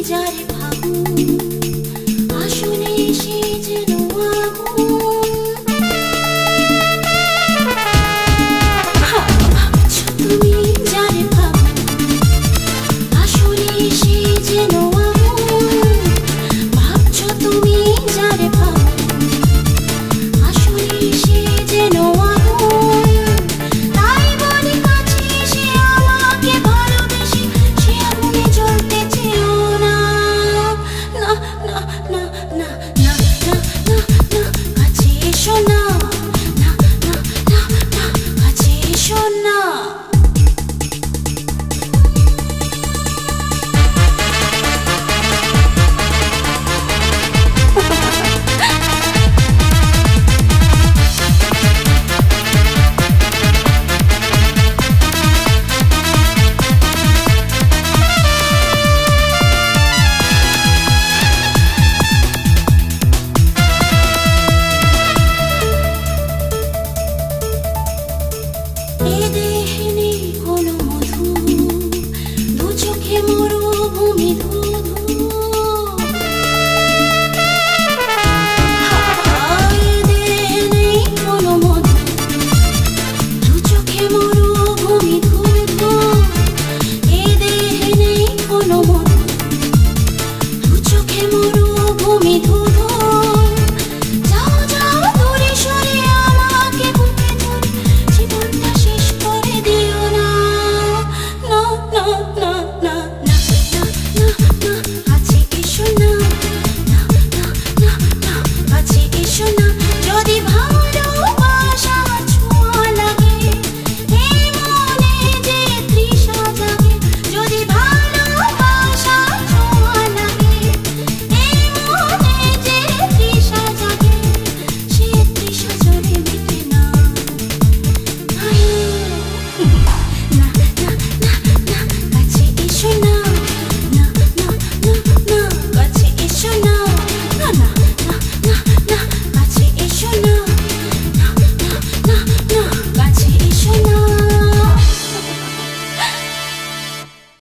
যারে ভাবুন আসলে সে যেন আগুন। ভাবছো তুমি যারে ভাবুন আসলে সে যেন আগুন। ভাবছো তুমি যারে ভাবুন আসলে সে যেন আগুন। তাই বলি কাছে এসে আমাকে ভালোবেসে সে আগুনে জ্বলতে চেও না। না না না না না না না না কাছে এসো না। না না না না কাছে এসো না। এ দেহে নেই কোনো মধু, দু চোখে মরুভূমি ধুধু। এ দেহে নেই কোনো মধু, দু চোখে মরুভূমি ধুধু। এ দেহে নেই কোনো মধু, দু চোখে মরুভূমি ধুধু।